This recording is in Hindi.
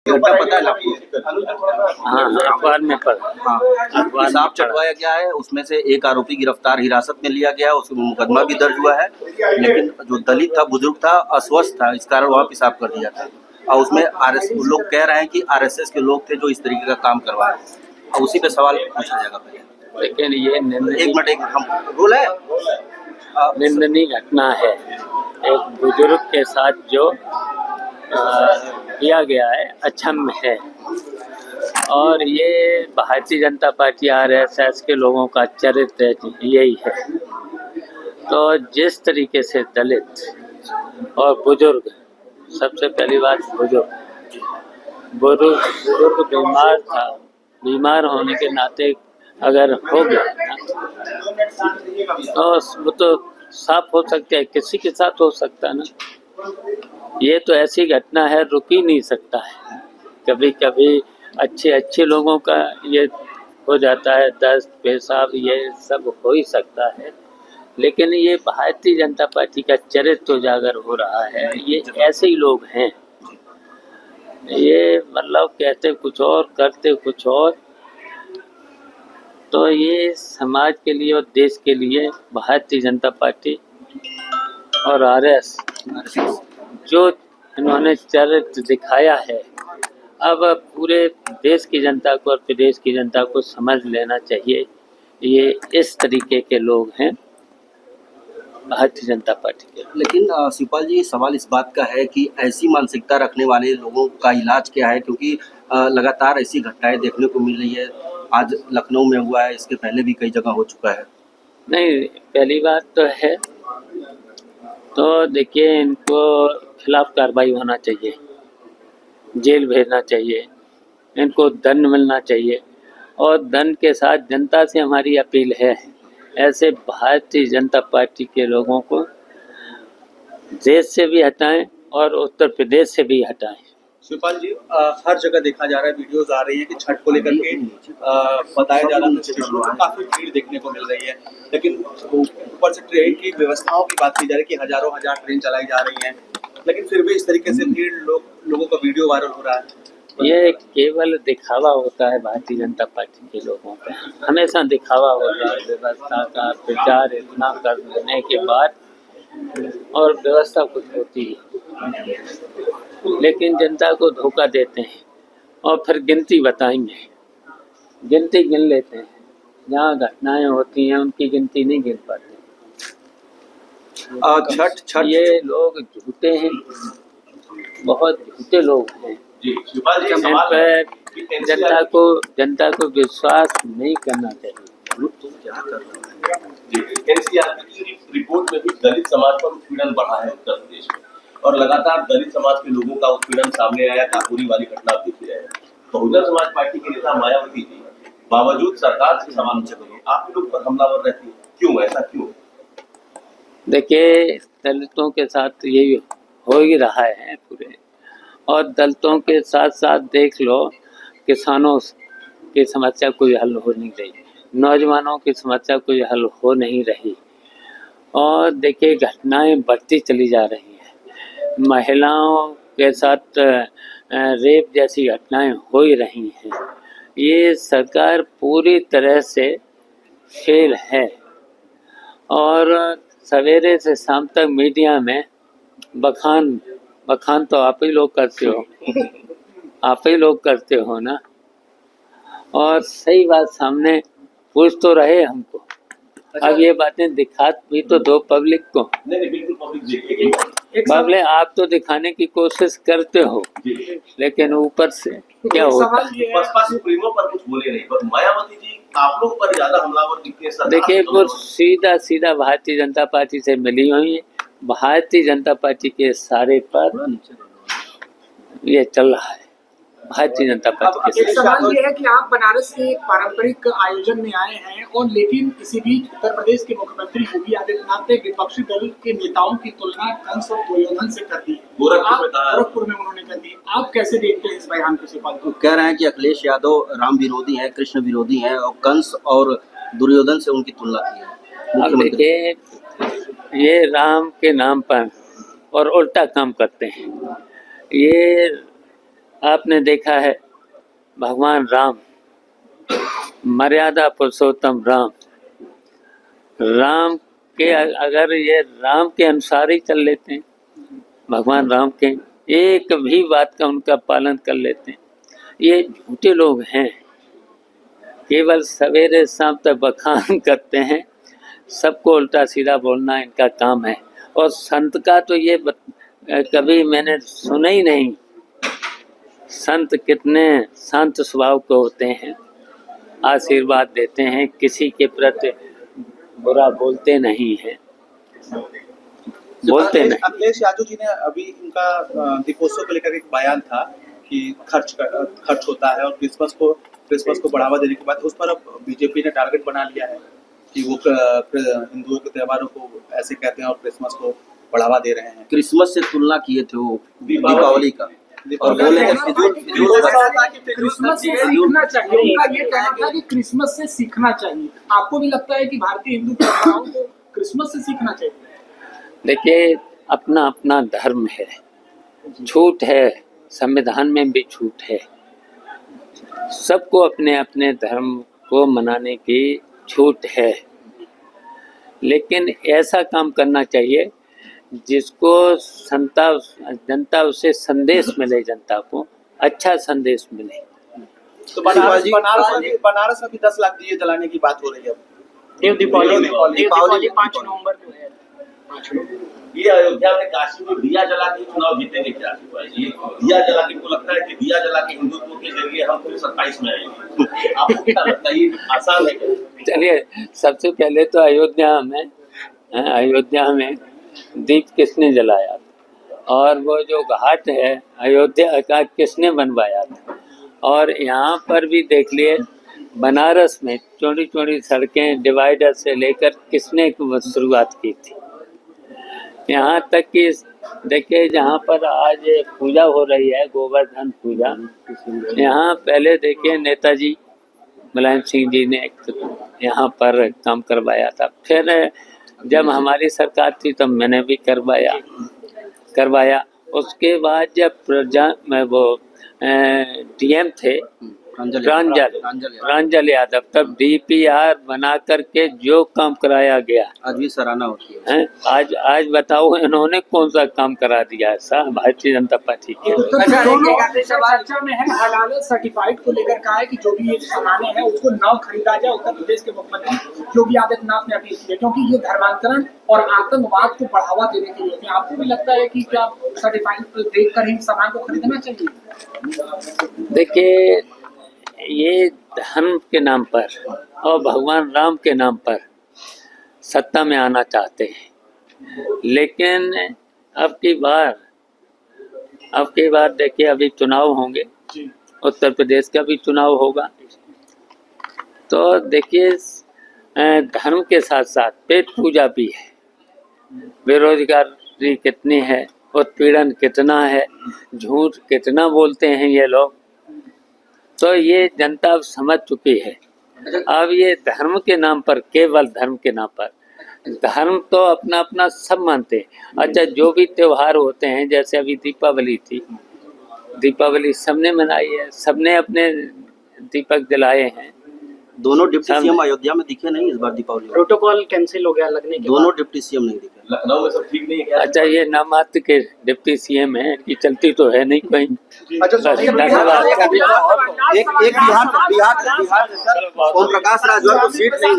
घटना पता है आपको? हाँ अखबार में पढ़ा। हाँ, हिसाब चटवाया गया है, उसमें से एक आरोपी गिरफ्तार हिरासत में लिया गया, उसमें मुकदमा भी दर्ज हुआ है, लेकिन जो दलित था, बुजुर्ग था, अस्वस्थ था, इस कारण वहाँ पेशाब कर दिया था। और उसमें लोग कह रहे हैं कि आरएसएस के लोग थे जो इस तरीके का काम करवाए, और उसी पे सवाल पूछा जाएगा पहले। लेकिन ये एक मिनट हम रोल है निंदनीय घटना है। एक बुजुर्ग के साथ जो किया गया है अक्षम्य है, और ये भारतीय जनता पार्टी आरएसएस के लोगों का चरित्र यही है। तो जिस तरीके से दलित और बुजुर्ग, सबसे पहली बात बुजुर्ग बीमार था, बीमार होने के नाते अगर हो गया तो वो तो साफ हो सकता है, किसी के साथ हो सकता है ना। ये तो ऐसी घटना है, रुक ही नहीं सकता है। कभी कभी अच्छे लोगों का ये हो जाता है, दस्त पेशाब ये सब हो ही सकता है, लेकिन ये भारतीय जनता पार्टी का चरित्र उजागर हो रहा है। ये ऐसे ही लोग हैं, ये मतलब कहते कुछ और करते कुछ और। तो ये समाज के लिए और देश के लिए भारतीय जनता पार्टी और आरएसएस जो इन्होंने चरित्र दिखाया है, अब पूरे देश की जनता को और प्रदेश की जनता को समझ लेना चाहिए, ये इस तरीके के लोग हैं भारतीय जनता पार्टी के। लेकिन शिवपाल जी, सवाल इस बात का है कि ऐसी मानसिकता रखने वाले लोगों का इलाज क्या है, क्योंकि लगातार ऐसी घटनाएं देखने को मिल रही है। आज लखनऊ में हुआ है, इसके पहले भी कई जगह हो चुका है। नहीं, पहली बात तो है, तो देखिए इनको खिलाफ कार्रवाई होना चाहिए, जेल भेजना चाहिए, इनको दंड मिलना चाहिए, और दंड के साथ जनता से हमारी अपील है, ऐसे भारतीय जनता पार्टी के लोगों को देश से भी हटाएं और उत्तर प्रदेश से भी हटाएं। शिवपाल जी, हर जगह देखा जा रहा है, वीडियोस आ रही है कि छठ को लेकर के बताया जा रहा है, काफी भीड़ देखने को मिल रही है, लेकिन ऊपर से ट्रेन की व्यवस्थाओं की बात की जा रही है कि हजार ट्रेन चलाई जा रही हैं, लेकिन फिर भी इस तरीके से भीड़ लोगों का वीडियो वायरल हो रहा है। ये केवल दिखावा होता है भारतीय जनता पार्टी के लोगों का, हमेशा दिखावा होता है। व्यवस्था का प्रचार इतना करने के बाद और व्यवस्था कुछ होती है, लेकिन जनता को धोखा देते हैं और फिर गिनती बताएंगे, गिनती गिन लेते हैं, जहाँ घटनाएं होती हैं उनकी गिनती नहीं गिन पाते। छठ ये लोग झूठे हैं, बहुत झूठे लोग हैं। जनता को विश्वास नहीं करना चाहिए। एनसीआर की रिपोर्ट में भी दलित समाज पर उत्पीड़न बढ़ा है उत्तर प्रदेश में, और लगातार दलित समाज के लोगों का उत्पीड़न सामने आया। काकोरी वाली घटना दिखी है। बहुजन समाज पार्टी के नेता मायावती जी बावजूद सरकार से सवाल पूछे आप लोग पर हमलावर रहती है, क्यों, ऐसा क्यों? देखिए, दलितों के साथ यही हो ही रहा है पूरे, और दलितों के साथ साथ देख लो, किसानों की समस्या कोई हल हो नहीं रही, नौजवानों की समस्या कोई हल हो नहीं रही, और देखिए घटनाएं बढ़ती चली जा रही हैं। महिलाओं के साथ रेप जैसी घटनाएं हो ही रही हैं। ये सरकार पूरी तरह से फेल है, और सवेरे से शाम तक मीडिया में बखान तो आप ही लोग करते हो, आप ही लोग करते हो ना, और सही बात सामने पूछ तो रहे हमको। अब ये बातें दिखा भी तो दो पब्लिक को। नहीं, बिल्कुल पब्लिक पब्लिक आप तो दिखाने की कोशिश करते हो, लेकिन ऊपर से क्या होता है। बसपा सुप्रीमो पर कुछ बोले नहीं, पर मायावती जी आप लोग पर ज्यादा हमलावर दिखते। देखिए, वो सीधा भारतीय जनता पार्टी से मिली हुई है, भारतीय जनता पार्टी के सारे पर ये चल रहा है, भारतीय जनता पार्टी के। एक सवाल ये है कि आप बनारस के एक पारंपरिक आयोजन में आए हैं, और लेकिन इसी बीच उत्तर प्रदेश के मुख्यमंत्री योगी आदित्यनाथ ने विपक्षी दल के नेताओं की तुलना कंस और दुर्योधन से कर दी। गोरखपुर में उन्होंने कर दी। आप कैसे देखते हैं इस बयान को? शिवपाल जी कह रहे हैं कि अखिलेश यादव राम विरोधी हैं, कृष्ण विरोधी हैं, और कंस और दुर्योधन से उनकी तुलना की है। अब देखिए, ये राम के नाम पर और उल्टा काम करते हैं। ये आपने देखा है भगवान राम, मर्यादा पुरुषोत्तम राम, राम के अगर ये राम के अनुसार ही चल लेते हैं, भगवान राम के एक भी बात का उनका पालन कर लेते हैं। ये झूठे लोग हैं, केवल सवेरे शाम तक बखान करते हैं, सबको उल्टा सीधा बोलना इनका काम है। और संत का तो ये कभी मैंने सुना ही नहीं। संत कितने शांत स्वभाव के होते हैं, आशीर्वाद देते हैं, किसी के प्रति बुरा बोलते नहीं हैं, बोलते नहीं। अखिलेश यादव जी ने अभी इनका दीपोत्सव को लेकर एक बयान था कि खर्च होता है और क्रिसमस को बढ़ावा देने के बाद उस पर अब बीजेपी ने टारगेट बना लिया है कि वो हिंदुओं के त्योहारों को ऐसे कहते हैं और क्रिसमस को बढ़ावा दे रहे हैं। क्रिसमस से तुलना किए थे वो दीपावली का, और बोले क्रिसमस से सीखना चाहिए। उनका ये कहना था कि क्रिसमस से सीखना चाहिए। आपको भी लगता है कि भारतीय हिंदू परंपराओं को क्रिसमस से सीखना चाहिए? देखिए, अपना अपना धर्म है, छूट है, संविधान में भी छूट है, सबको अपने अपने धर्म को मनाने की छूट है। लेकिन ऐसा काम करना चाहिए जिसको जनता उससे संदेश मिले, जनता को अच्छा संदेश मिले। तो बनारस में भी 10 लाख दिए जलाने की बात हो रही है। दीपावली 5 नवंबर को है। ये अयोध्या में काशी में दिया जला के चुनाव जीतेंगे क्या? ये दिया जला के, को लगता है कि दिया जला के हिंदुत्व के जरिए हम पूरे 27 में आएंगे। आपको क्या लगता है ये आसान है क्या? चलिए, सबसे पहले तो अयोध्या में दीप किसने जलाया था, और वो जो घाट है अयोध्या का किसने बनवाया था। और यहाँ पर भी देख लिए, बनारस में चौड़ी चौड़ी सड़कें डिवाइडर से लेकर किसने शुरुआत की थी। यहाँ तक कि देखिए, जहाँ पर आज पूजा हो रही है, गोवर्धन पूजा, यहाँ पहले देखिए नेताजी मुलायम सिंह जी ने यहाँ पर काम करवाया था। फिर जब हमारी सरकार थी तब मैंने भी करवाया। उसके बाद जब वो डीएम थे प्रांजल यादव, तब डीपीआर बना करके जो काम कराया गया आज भी सराहना होती है। आज बताओ इन्होंने कौन सा काम करा दिया ऐसा भारतीय जनता पार्टी के। चर्चा में है हलाल सर्टिफाइड को लेकर कहा है कि जो भी ये सामाने हैं उसको न खरीदा जाए। उत्तर प्रदेश के मुख्यमंत्री योगी आदित्यनाथ ने अपील की है, क्योंकि ये धर्मांतरण और आतंकवाद को बढ़ावा देने के लिए। आपको भी लगता है कि क्या सर्टिफाइड देखकर ही सामान को खरीदना चाहिए? देखिए, ये धर्म के नाम पर और भगवान राम के नाम पर सत्ता में आना चाहते हैं। लेकिन अब की बार देखिए, अभी चुनाव होंगे, उत्तर प्रदेश का भी चुनाव होगा, तो देखिए धर्म के साथ साथ पेट पूजा भी है, बेरोजगारी कितनी है, उत्पीड़न कितना है, झूठ कितना बोलते हैं ये लोग, तो ये जनता अब समझ चुकी है। अब ये धर्म के नाम पर, केवल धर्म के नाम पर, धर्म तो अपना अपना सब मानते हैं। अच्छा, जो भी त्योहार होते हैं, जैसे अभी दीपावली थी, दीपावली सबने मनाई है, सबने अपने दीपक जलाए हैं। दोनों डिप्टी सीएम अयोध्या में दिखे नहीं इस बार दीपावली। प्रोटोकॉल कैंसिल हो गया लगने के दोनों डिप्टी सीएम नहीं दिखे। लखनऊ में सब ठीक नहीं है। अच्छा, ये नामात्र के डिप्टी सीएम है, इनकी चलती तो है नहीं कहीं। अच्छा, एक बिहार ओम प्रकाश राजभर को सीट नहीं